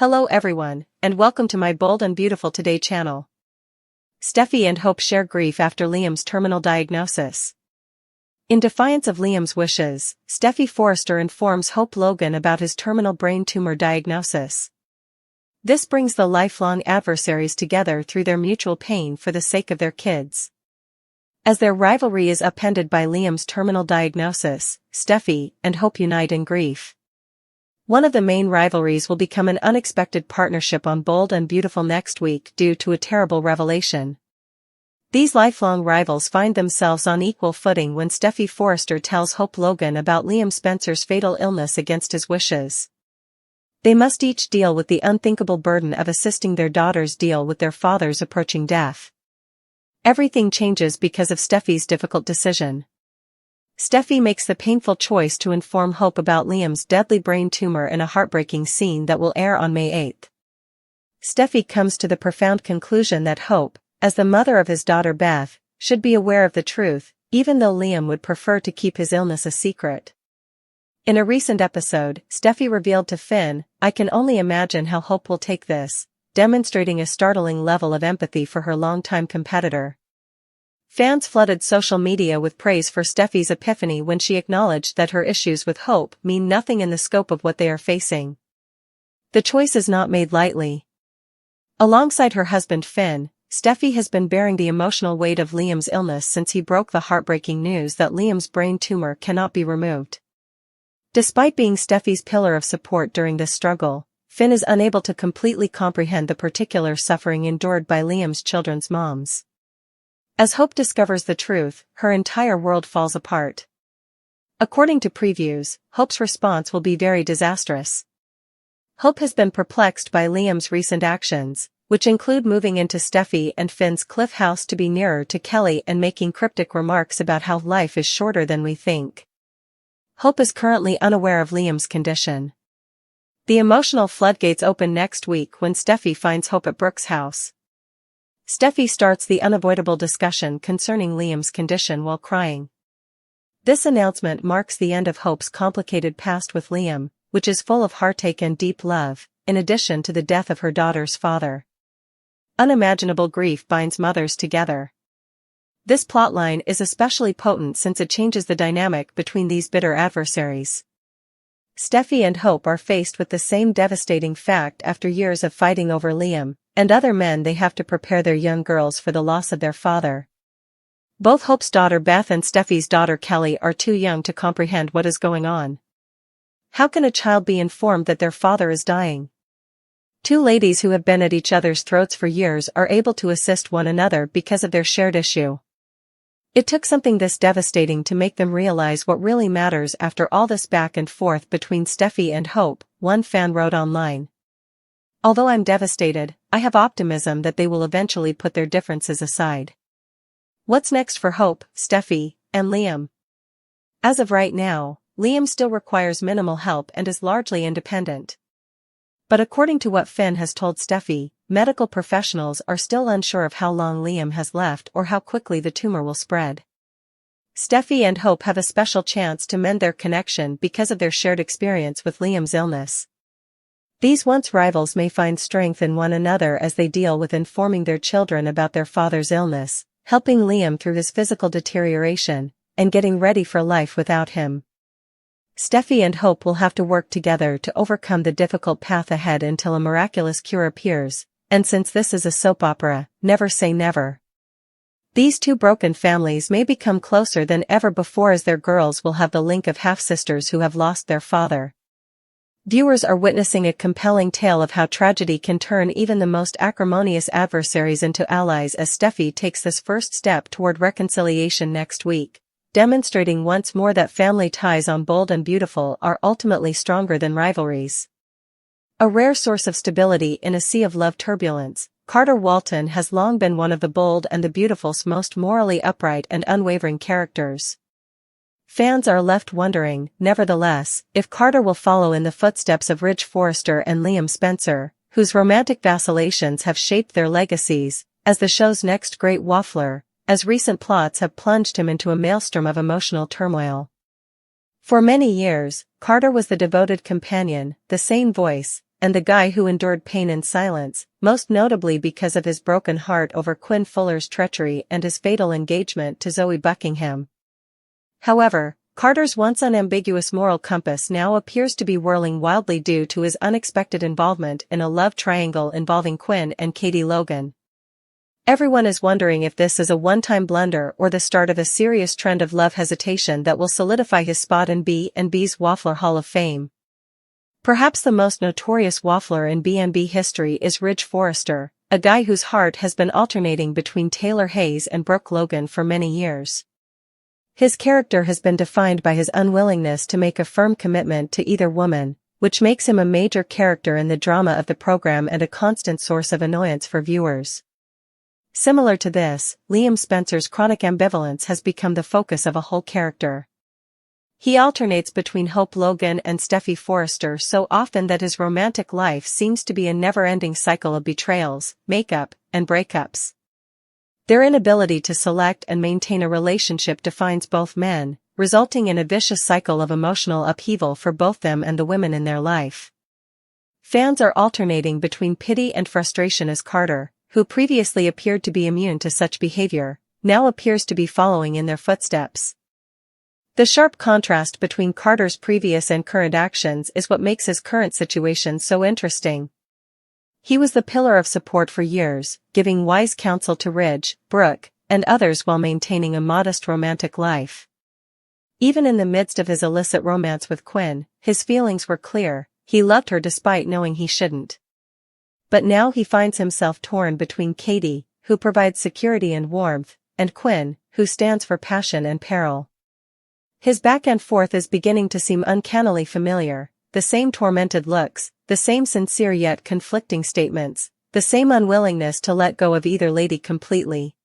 Hello everyone, and welcome to my Bold and Beautiful Today channel. Steffy and Hope share grief after Liam's terminal diagnosis. In defiance of Liam's wishes, Steffy Forrester informs Hope Logan about his terminal brain tumor diagnosis. This brings the lifelong adversaries together through their mutual pain for the sake of their kids. As their rivalry is upended by Liam's terminal diagnosis, Steffy and Hope unite in grief. One of the main rivalries will become an unexpected partnership on Bold and Beautiful next week due to a terrible revelation. These lifelong rivals find themselves on equal footing when Steffy Forrester tells Hope Logan about Liam Spencer's fatal illness against his wishes. They must each deal with the unthinkable burden of assisting their daughters deal with their father's approaching death. Everything changes because of Steffy's difficult decision. Steffy makes the painful choice to inform Hope about Liam's deadly brain tumor in a heartbreaking scene that will air on May 8th. Steffy comes to the profound conclusion that Hope, as the mother of his daughter Beth, should be aware of the truth, even though Liam would prefer to keep his illness a secret. In a recent episode, Steffy revealed to Finn, "I can only imagine how Hope will take this," demonstrating a startling level of empathy for her longtime competitor. Fans flooded social media with praise for Steffy's epiphany when she acknowledged that her issues with Hope mean nothing in the scope of what they are facing. The choice is not made lightly. Alongside her husband Finn, Steffy has been bearing the emotional weight of Liam's illness since he broke the heartbreaking news that Liam's brain tumor cannot be removed. Despite being Steffy's pillar of support during this struggle, Finn is unable to completely comprehend the particular suffering endured by Liam's children's moms. As Hope discovers the truth, her entire world falls apart. According to previews, Hope's response will be very disastrous. Hope has been perplexed by Liam's recent actions, which include moving into Steffy and Finn's cliff house to be nearer to Kelly and making cryptic remarks about how life is shorter than we think. Hope is currently unaware of Liam's condition. The emotional floodgates open next week when Steffy finds Hope at Brooke's house. Steffy starts the unavoidable discussion concerning Liam's condition while crying. This announcement marks the end of Hope's complicated past with Liam, which is full of heartache and deep love, in addition to the death of her daughter's father. Unimaginable grief binds mothers together. This plotline is especially potent since it changes the dynamic between these bitter adversaries. Steffy and Hope are faced with the same devastating fact after years of fighting over Liam and other men. They have to prepare their young girls for the loss of their father. Both Hope's daughter Beth and Steffy's daughter Kelly are too young to comprehend what is going on. How can a child be informed that their father is dying? Two ladies who have been at each other's throats for years are able to assist one another because of their shared issue. It took something this devastating to make them realize what really matters after all this back and forth between Steffy and Hope, one fan wrote online. "Although I'm devastated, I have optimism that they will eventually put their differences aside." What's next for Hope, Steffy, and Liam? As of right now, Liam still requires minimal help and is largely independent. But according to what Finn has told Steffy, medical professionals are still unsure of how long Liam has left or how quickly the tumor will spread. Steffy and Hope have a special chance to mend their connection because of their shared experience with Liam's illness. These once rivals may find strength in one another as they deal with informing their children about their father's illness, helping Liam through his physical deterioration, and getting ready for life without him. Steffy and Hope will have to work together to overcome the difficult path ahead until a miraculous cure appears, and since this is a soap opera, never say never. These two broken families may become closer than ever before as their girls will have the link of half-sisters who have lost their father. Viewers are witnessing a compelling tale of how tragedy can turn even the most acrimonious adversaries into allies as Steffy takes this first step toward reconciliation next week, demonstrating once more that family ties on Bold and Beautiful are ultimately stronger than rivalries. A rare source of stability in a sea of love turbulence, Carter Walton has long been one of the Bold and the Beautiful's most morally upright and unwavering characters. Fans are left wondering, nevertheless, if Carter will follow in the footsteps of Ridge Forrester and Liam Spencer, whose romantic vacillations have shaped their legacies, as the show's next great waffler, as recent plots have plunged him into a maelstrom of emotional turmoil. For many years, Carter was the devoted companion, the sane voice, and the guy who endured pain in silence, most notably because of his broken heart over Quinn Fuller's treachery and his fatal engagement to Zoe Buckingham. However, Carter's once unambiguous moral compass now appears to be whirling wildly due to his unexpected involvement in a love triangle involving Quinn and Katie Logan. Everyone is wondering if this is a one-time blunder or the start of a serious trend of love hesitation that will solidify his spot in B&B's Waffler Hall of Fame. Perhaps the most notorious waffler in B&B history is Ridge Forrester, a guy whose heart has been alternating between Taylor Hayes and Brooke Logan for many years. His character has been defined by his unwillingness to make a firm commitment to either woman, which makes him a major character in the drama of the program and a constant source of annoyance for viewers. Similar to this, Liam Spencer's chronic ambivalence has become the focus of a whole character. He alternates between Hope Logan and Steffy Forrester so often that his romantic life seems to be a never-ending cycle of betrayals, makeup, and breakups. Their inability to select and maintain a relationship defines both men, resulting in a vicious cycle of emotional upheaval for both them and the women in their life. Fans are alternating between pity and frustration as Carter, who previously appeared to be immune to such behavior, now appears to be following in their footsteps. The sharp contrast between Carter's previous and current actions is what makes his current situation so interesting. He was the pillar of support for years, giving wise counsel to Ridge, Brooke, and others while maintaining a modest romantic life. Even in the midst of his illicit romance with Quinn, his feelings were clear. He loved her despite knowing he shouldn't. But now he finds himself torn between Katie, who provides security and warmth, and Quinn, who stands for passion and peril. His back and forth is beginning to seem uncannily familiar, the same tormented looks, the same sincere yet conflicting statements, the same unwillingness to let go of either lady completely.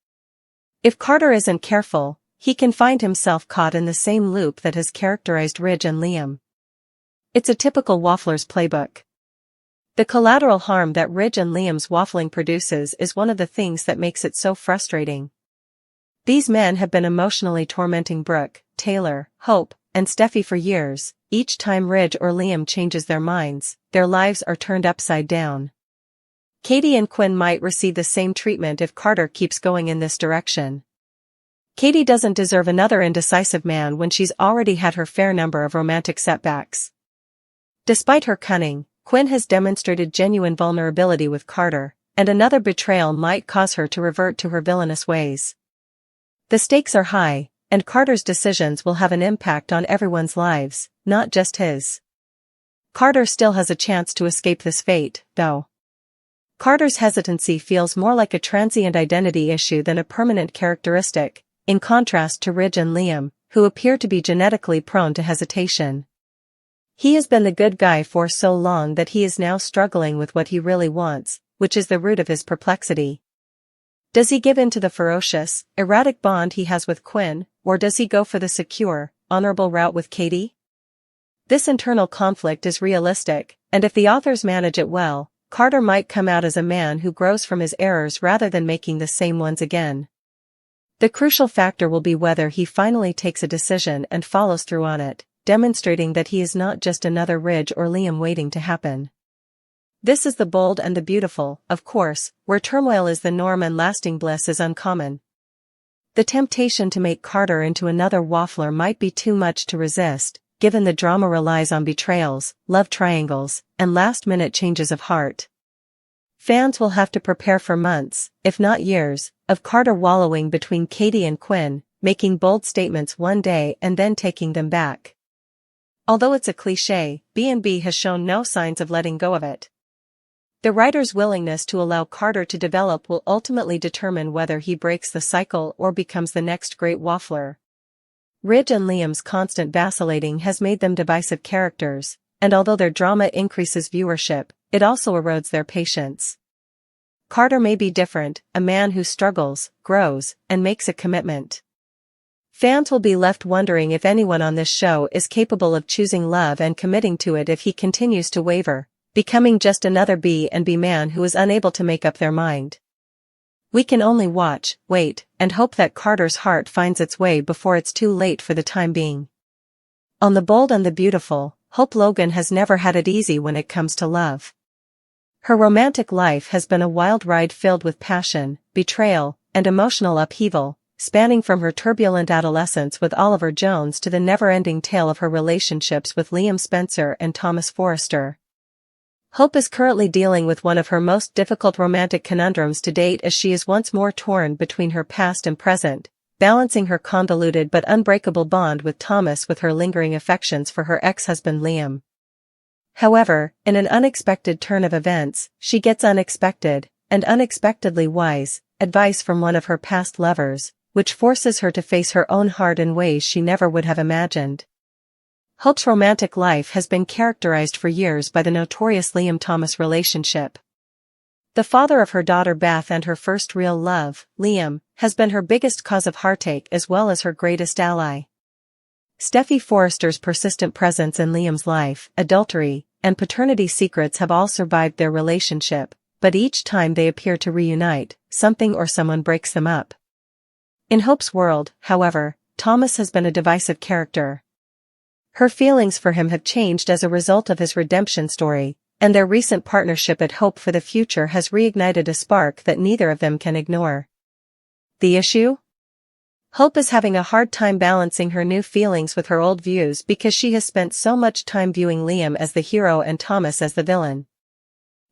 If Carter isn't careful, he can find himself caught in the same loop that has characterized Ridge and Liam. It's a typical waffler's playbook. The collateral harm that Ridge and Liam's waffling produces is one of the things that makes it so frustrating. These men have been emotionally tormenting Brooke, Taylor, Hope, and Steffy for years. Each time Ridge or Liam changes their minds, their lives are turned upside down. Katie and Quinn might receive the same treatment if Carter keeps going in this direction. Katie doesn't deserve another indecisive man when she's already had her fair number of romantic setbacks. Despite her cunning, Quinn has demonstrated genuine vulnerability with Carter, and another betrayal might cause her to revert to her villainous ways. The stakes are high, and Carter's decisions will have an impact on everyone's lives, not just his. Carter still has a chance to escape this fate, though. Carter's hesitancy feels more like a transient identity issue than a permanent characteristic, in contrast to Ridge and Liam, who appear to be genetically prone to hesitation. He has been the good guy for so long that he is now struggling with what he really wants, which is the root of his perplexity. Does he give in to the ferocious, erratic bond he has with Quinn, or does he go for the secure, honorable route with Katie? This internal conflict is realistic, and if the authors manage it well, Carter might come out as a man who grows from his errors rather than making the same ones again. The crucial factor will be whether he finally takes a decision and follows through on it, demonstrating that he is not just another Ridge or Liam waiting to happen. This is the bold and the beautiful, of course, where turmoil is the norm and lasting bliss is uncommon. The temptation to make Carter into another waffler might be too much to resist, given the drama relies on betrayals, love triangles, and last-minute changes of heart. Fans will have to prepare for months, if not years, of Carter wallowing between Katie and Quinn, making bold statements one day and then taking them back. Although it's a cliché, B&B has shown no signs of letting go of it. The writer's willingness to allow Carter to develop will ultimately determine whether he breaks the cycle or becomes the next great waffler. Ridge and Liam's constant vacillating has made them divisive characters, and although their drama increases viewership, it also erodes their patience. Carter may be different, a man who struggles, grows, and makes a commitment. Fans will be left wondering if anyone on this show is capable of choosing love and committing to it if he continues to waver, becoming just another B&B man who is unable to make up their mind. We can only watch, wait, and hope that Carter's heart finds its way before it's too late for the time being. On The Bold and the Beautiful, Hope Logan has never had it easy when it comes to love. Her romantic life has been a wild ride filled with passion, betrayal, and emotional upheaval, spanning from her turbulent adolescence with Oliver Jones to the never-ending tale of her relationships with Liam Spencer and Thomas Forrester. Hope is currently dealing with one of her most difficult romantic conundrums to date as she is once more torn between her past and present, balancing her convoluted but unbreakable bond with Thomas with her lingering affections for her ex-husband Liam. However, in an unexpected turn of events, she gets unexpected, and unexpectedly wise, advice from one of her past lovers, which forces her to face her own heart in ways she never would have imagined. Hope's romantic life has been characterized for years by the notorious Liam-Thomas relationship. The father of her daughter Beth and her first real love, Liam, has been her biggest cause of heartache as well as her greatest ally. Steffy Forrester's persistent presence in Liam's life, adultery, and paternity secrets have all survived their relationship, but each time they appear to reunite, something or someone breaks them up. In Hope's world, however, Thomas has been a divisive character. Her feelings for him have changed as a result of his redemption story, and their recent partnership at Hope for the Future has reignited a spark that neither of them can ignore. The issue? Hope is having a hard time balancing her new feelings with her old views because she has spent so much time viewing Liam as the hero and Thomas as the villain.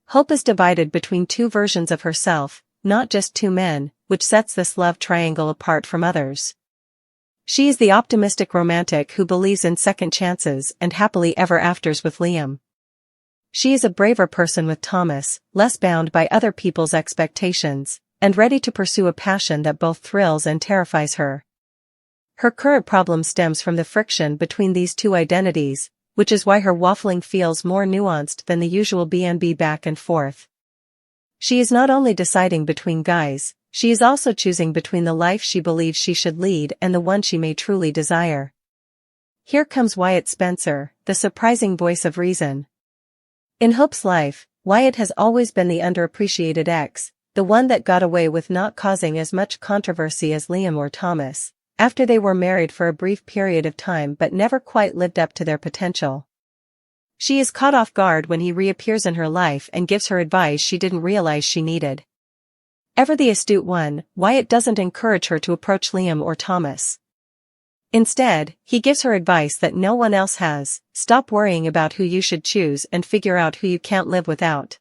Hope is divided between two versions of herself, not just two men, which sets this love triangle apart from others. She is the optimistic romantic who believes in second chances and happily ever afters with Liam. She is a braver person with Thomas, less bound by other people's expectations, and ready to pursue a passion that both thrills and terrifies her. Her current problem stems from the friction between these two identities, which is why her waffling feels more nuanced than the usual B&B back and forth. She is not only deciding between guys, she is also choosing between the life she believes she should lead and the one she may truly desire. Here comes Wyatt Spencer, the surprising voice of reason. In Hope's life, Wyatt has always been the underappreciated ex, the one that got away with not causing as much controversy as Liam or Thomas, after they were married for a brief period of time but never quite lived up to their potential. She is caught off guard when he reappears in her life and gives her advice she didn't realize she needed. Ever the astute one, Wyatt doesn't encourage her to approach Liam or Thomas. Instead, he gives her advice that no one else has: stop worrying about who you should choose and figure out who you can't live without.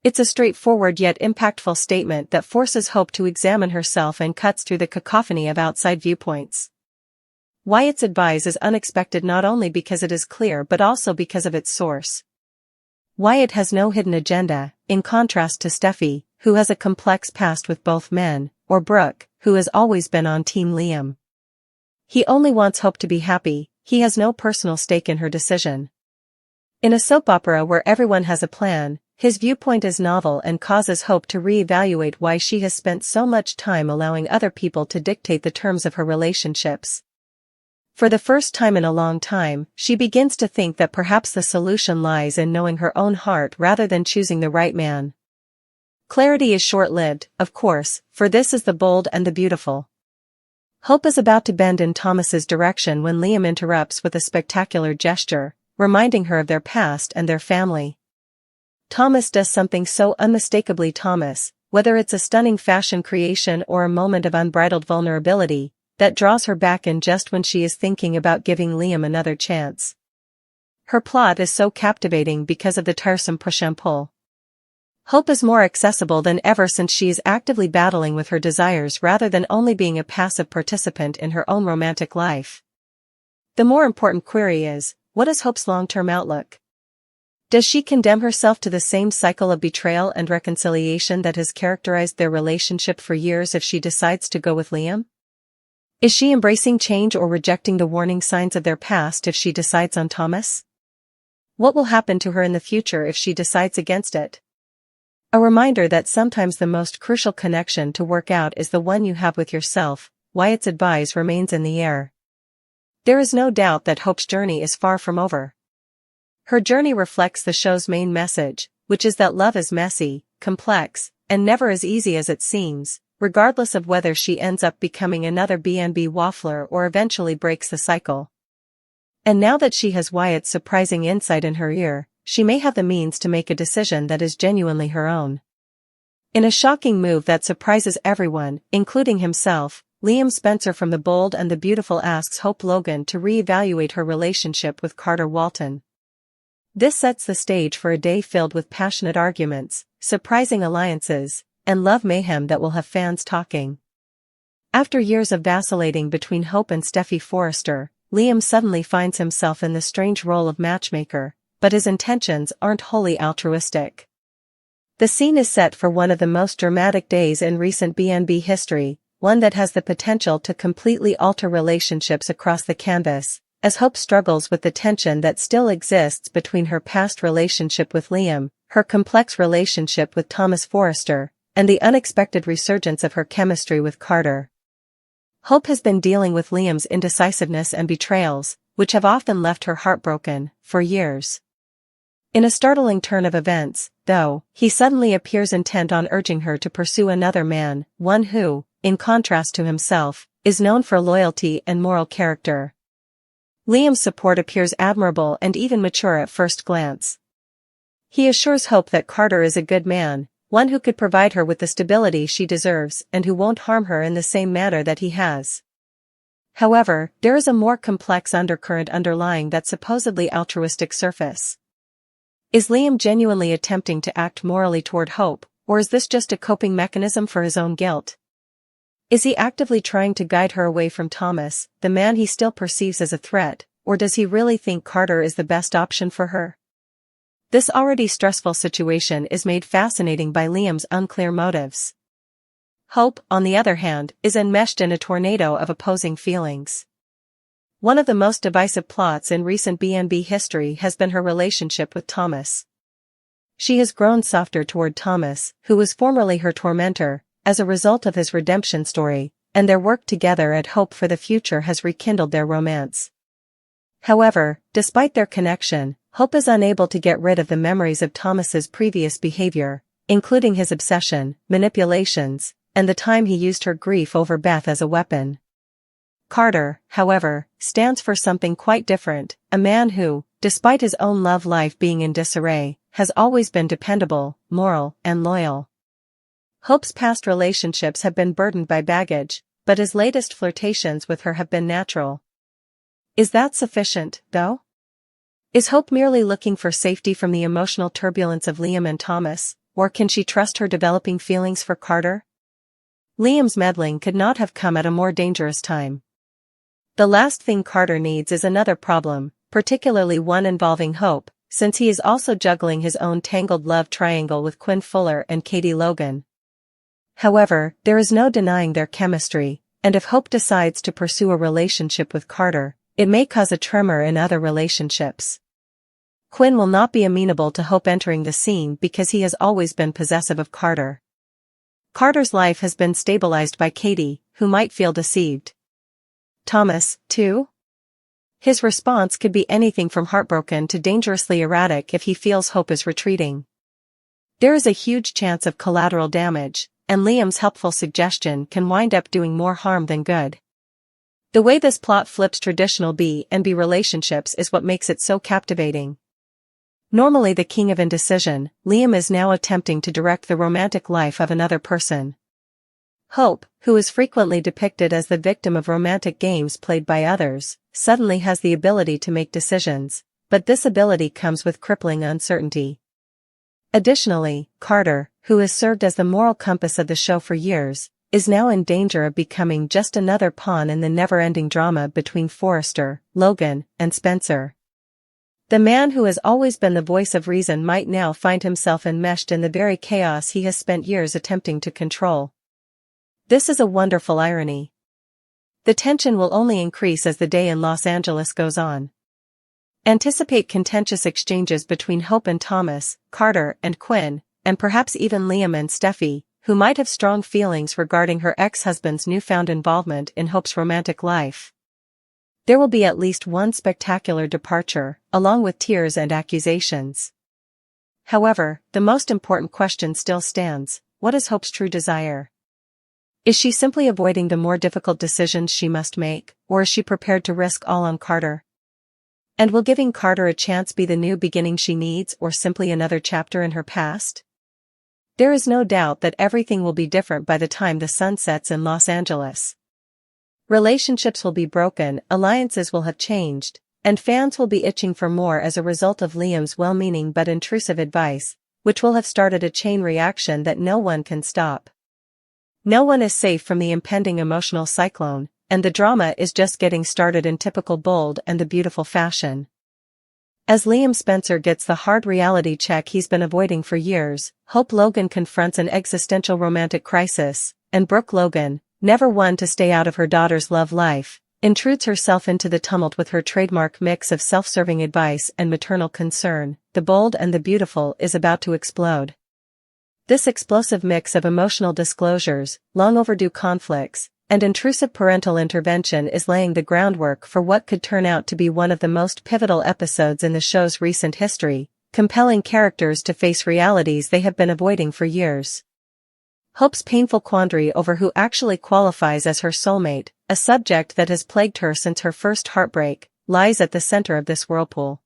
It's a straightforward yet impactful statement that forces Hope to examine herself and cuts through the cacophony of outside viewpoints. Wyatt's advice is unexpected not only because it is clear but also because of its source. Wyatt has no hidden agenda, in contrast to Steffy, who has a complex past with both men, or Brooke, who has always been on Team Liam. He only wants Hope to be happy, he has no personal stake in her decision. In a soap opera where everyone has a plan, his viewpoint is novel and causes Hope to reevaluate why she has spent so much time allowing other people to dictate the terms of her relationships. For the first time in a long time, she begins to think that perhaps the solution lies in knowing her own heart rather than choosing the right man. Clarity is short-lived, of course, for this is the bold and the beautiful. Hope is about to bend in Thomas's direction when Liam interrupts with a spectacular gesture, reminding her of their past and their family. Thomas does something so unmistakably Thomas, whether it's a stunning fashion creation or a moment of unbridled vulnerability, that draws her back in just when she is thinking about giving Liam another chance. Her plot is so captivating because of the tiresome push and pull. Hope is more accessible than ever since she is actively battling with her desires rather than only being a passive participant in her own romantic life. The more important query is, what is Hope's long-term outlook? Does she condemn herself to the same cycle of betrayal and reconciliation that has characterized their relationship for years if she decides to go with Liam? Is she embracing change or rejecting the warning signs of their past if she decides on Thomas? What will happen to her in the future if she decides against it? A reminder that sometimes the most crucial connection to work out is the one you have with yourself. Wyatt's advice remains in the air. There is no doubt that Hope's journey is far from over. Her journey reflects the show's main message, which is that love is messy, complex, and never as easy as it seems, regardless of whether she ends up becoming another B&B waffler or eventually breaks the cycle. And now that she has Wyatt's surprising insight in her ear, she may have the means to make a decision that is genuinely her own. In a shocking move that surprises everyone, including himself, Liam Spencer from The Bold and the Beautiful asks Hope Logan to re-evaluate her relationship with Carter Walton. This sets the stage for a day filled with passionate arguments, surprising alliances, and love mayhem that will have fans talking. After years of vacillating between Hope and Steffy Forrester, Liam suddenly finds himself in the strange role of matchmaker, but his intentions aren't wholly altruistic. The scene is set for one of the most dramatic days in recent B&B history, one that has the potential to completely alter relationships across the canvas, as Hope struggles with the tension that still exists between her past relationship with Liam, her complex relationship with Thomas Forrester, and the unexpected resurgence of her chemistry with Carter. Hope has been dealing with Liam's indecisiveness and betrayals, which have often left her heartbroken, for years. In a startling turn of events, though, he suddenly appears intent on urging her to pursue another man, one who, in contrast to himself, is known for loyalty and moral character. Liam's support appears admirable and even mature at first glance. He assures Hope that Carter is a good man, one who could provide her with the stability she deserves and who won't harm her in the same manner that he has. However, there is a more complex undercurrent underlying that supposedly altruistic surface. Is Liam genuinely attempting to act morally toward Hope, or is this just a coping mechanism for his own guilt? Is he actively trying to guide her away from Thomas, the man he still perceives as a threat, or does he really think Carter is the best option for her? This already stressful situation is made fascinating by Liam's unclear motives. Hope, on the other hand, is enmeshed in a tornado of opposing feelings. One of the most divisive plots in recent B&B history has been her relationship with Thomas. She has grown softer toward Thomas, who was formerly her tormentor, as a result of his redemption story, and their work together at Hope for the Future has rekindled their romance. However, despite their connection, Hope is unable to get rid of the memories of Thomas's previous behavior, including his obsession, manipulations, and the time he used her grief over Beth as a weapon. Carter, however, stands for something quite different, a man who, despite his own love life being in disarray, has always been dependable, moral, and loyal. Hope's past relationships have been burdened by baggage, but his latest flirtations with her have been natural. Is that sufficient, though? Is Hope merely looking for safety from the emotional turbulence of Liam and Thomas, or can she trust her developing feelings for Carter? Liam's meddling could not have come at a more dangerous time. The last thing Carter needs is another problem, particularly one involving Hope, since he is also juggling his own tangled love triangle with Quinn Fuller and Katie Logan. However, there is no denying their chemistry, and if Hope decides to pursue a relationship with Carter, it may cause a tremor in other relationships. Quinn will not be amenable to Hope entering the scene because he has always been possessive of Carter. Carter's life has been stabilized by Katie, who might feel deceived. Thomas, too? His response could be anything from heartbroken to dangerously erratic if he feels Hope is retreating. There is a huge chance of collateral damage, and Liam's helpful suggestion can wind up doing more harm than good. The way this plot flips traditional B&B relationships is what makes it so captivating. Normally the king of indecision, Liam is now attempting to direct the romantic life of another person. Hope, who is frequently depicted as the victim of romantic games played by others, suddenly has the ability to make decisions, but this ability comes with crippling uncertainty. Additionally, Carter, who has served as the moral compass of the show for years, is now in danger of becoming just another pawn in the never-ending drama between Forrester, Logan, and Spencer. The man who has always been the voice of reason might now find himself enmeshed in the very chaos he has spent years attempting to control. This is a wonderful irony. The tension will only increase as the day in Los Angeles goes on. Anticipate contentious exchanges between Hope and Thomas, Carter and Quinn, and perhaps even Liam and Steffy, who might have strong feelings regarding her ex-husband's newfound involvement in Hope's romantic life. There will be at least one spectacular departure, along with tears and accusations. However, the most important question still stands: what is Hope's true desire? Is she simply avoiding the more difficult decisions she must make, or is she prepared to risk all on Carter? And will giving Carter a chance be the new beginning she needs or simply another chapter in her past? There is no doubt that everything will be different by the time the sun sets in Los Angeles. Relationships will be broken, alliances will have changed, and fans will be itching for more as a result of Liam's well-meaning but intrusive advice, which will have started a chain reaction that no one can stop. No one is safe from the impending emotional cyclone, and the drama is just getting started in typical Bold and the Beautiful fashion. As Liam Spencer gets the hard reality check he's been avoiding for years, Hope Logan confronts an existential romantic crisis, and Brooke Logan, never one to stay out of her daughter's love life, intrudes herself into the tumult with her trademark mix of self-serving advice and maternal concern. The Bold and the Beautiful is about to explode. This explosive mix of emotional disclosures, long overdue conflicts, and intrusive parental intervention is laying the groundwork for what could turn out to be one of the most pivotal episodes in the show's recent history, compelling characters to face realities they have been avoiding for years. Hope's painful quandary over who actually qualifies as her soulmate, a subject that has plagued her since her first heartbreak, lies at the center of this whirlpool.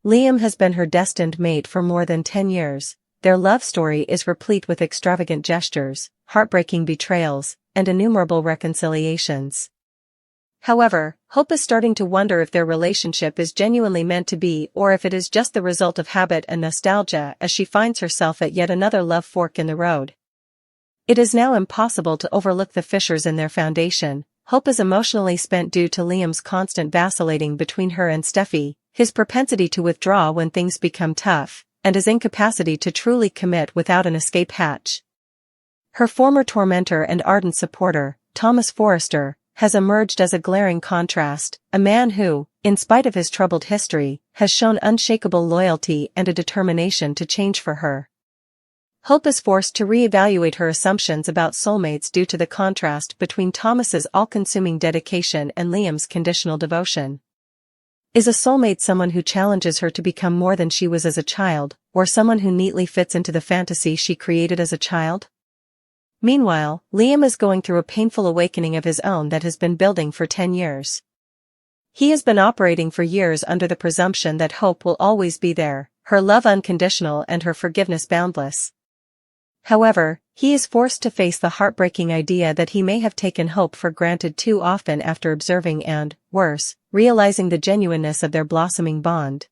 Liam has been her destined mate for more than 10 years. Their love story is replete with extravagant gestures, heartbreaking betrayals, and innumerable reconciliations. However, Hope is starting to wonder if their relationship is genuinely meant to be or if it is just the result of habit and nostalgia as she finds herself at yet another love fork in the road. It is now impossible to overlook the fissures in their foundation. Hope is emotionally spent due to Liam's constant vacillating between her and Steffy, his propensity to withdraw when things become tough, and his incapacity to truly commit without an escape hatch. Her former tormentor and ardent supporter, Thomas Forrester, has emerged as a glaring contrast, a man who, in spite of his troubled history, has shown unshakable loyalty and a determination to change for her. Hope is forced to re-evaluate her assumptions about soulmates due to the contrast between Thomas's all-consuming dedication and Liam's conditional devotion. Is a soulmate someone who challenges her to become more than she was as a child, or someone who neatly fits into the fantasy she created as a child? Meanwhile, Liam is going through a painful awakening of his own that has been building for 10 years. He has been operating for years under the presumption that Hope will always be there, her love unconditional and her forgiveness boundless. However, he is forced to face the heartbreaking idea that he may have taken Hope for granted too often after observing and, worse, realizing the genuineness of their blossoming bond.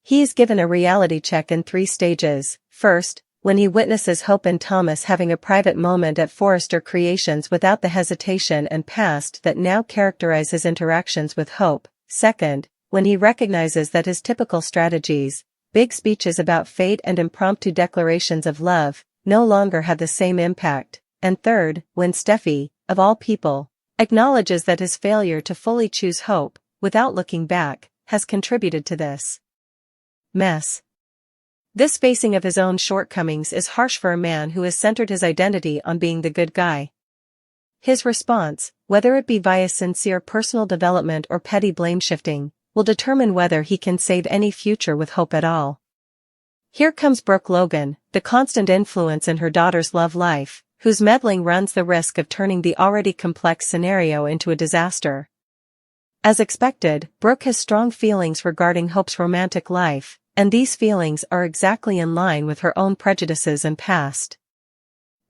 He is given a reality check in 3 stages. First, when he witnesses Hope and Thomas having a private moment at Forrester Creations without the hesitation and past that now characterize his interactions with Hope. Second, when he recognizes that his typical strategies, big speeches about fate and impromptu declarations of love, no longer have the same impact. And third, when Steffy, of all people, acknowledges that his failure to fully choose Hope, without looking back, has contributed to this mess. This facing of his own shortcomings is harsh for a man who has centered his identity on being the good guy. His response, whether it be via sincere personal development or petty blame-shifting, will determine whether he can save any future with Hope at all. Here comes Brooke Logan, the constant influence in her daughter's love life, whose meddling runs the risk of turning the already complex scenario into a disaster. As expected, Brooke has strong feelings regarding Hope's romantic life, and these feelings are exactly in line with her own prejudices and past.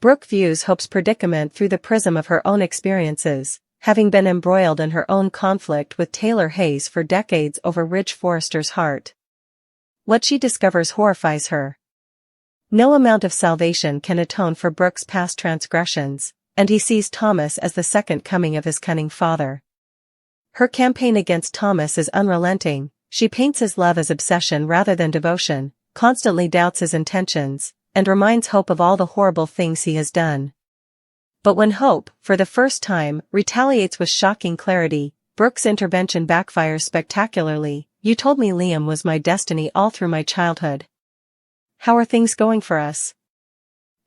Brooke views Hope's predicament through the prism of her own experiences, having been embroiled in her own conflict with Taylor Hayes for decades over Ridge Forrester's heart. What she discovers horrifies her. No amount of salvation can atone for Brooke's past transgressions, and he sees Thomas as the second coming of his cunning father. Her campaign against Thomas is unrelenting. She paints his love as obsession rather than devotion, constantly doubts his intentions, and reminds Hope of all the horrible things he has done. But when Hope, for the first time, retaliates with shocking clarity, Brooke's intervention backfires spectacularly. "You told me Liam was my destiny all through my childhood. How are things going for us?"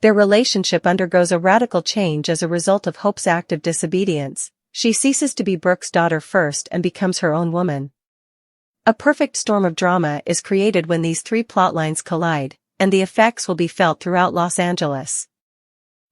Their relationship undergoes a radical change as a result of Hope's active disobedience. She ceases to be Brooke's daughter first and becomes her own woman. A perfect storm of drama is created when these 3 plotlines collide, and the effects will be felt throughout Los Angeles.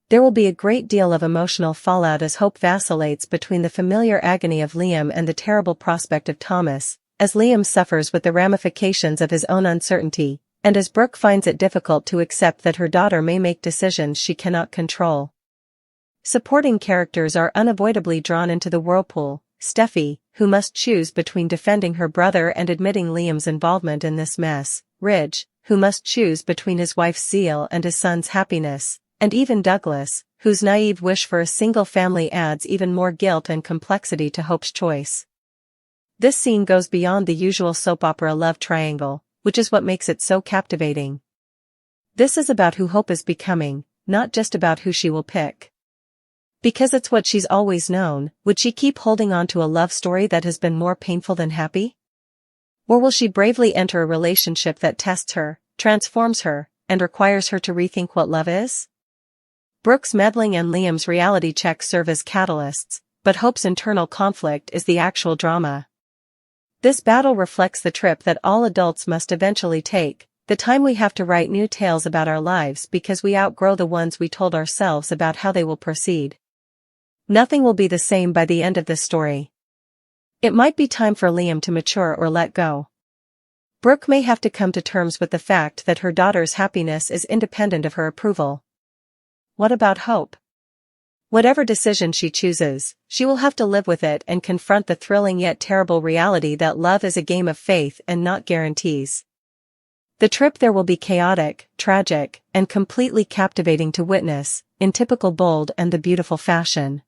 There will be a great deal of emotional fallout as Hope vacillates between the familiar agony of Liam and the terrible prospect of Thomas, as Liam suffers with the ramifications of his own uncertainty, and as Brooke finds it difficult to accept that her daughter may make decisions she cannot control. Supporting characters are unavoidably drawn into the whirlpool: Steffy, who must choose between defending her brother and admitting Liam's involvement in this mess; Ridge, who must choose between his wife's zeal and his son's happiness; and even Douglas, whose naive wish for a single family adds even more guilt and complexity to Hope's choice. This scene goes beyond the usual soap opera love triangle, which is what makes it so captivating. This is about who Hope is becoming, not just about who she will pick. Because it's what she's always known, would she keep holding on to a love story that has been more painful than happy? Or will she bravely enter a relationship that tests her, transforms her, and requires her to rethink what love is? Brooke's meddling and Liam's reality check serve as catalysts, but Hope's internal conflict is the actual drama. This battle reflects the trip that all adults must eventually take, the time we have to write new tales about our lives because we outgrow the ones we told ourselves about how they will proceed. Nothing will be the same by the end of this story. It might be time for Liam to mature or let go. Brooke may have to come to terms with the fact that her daughter's happiness is independent of her approval. What about Hope? Whatever decision she chooses, she will have to live with it and confront the thrilling yet terrible reality that love is a game of faith and not guarantees. The trip there will be chaotic, tragic, and completely captivating to witness, in typical Bold and the Beautiful fashion.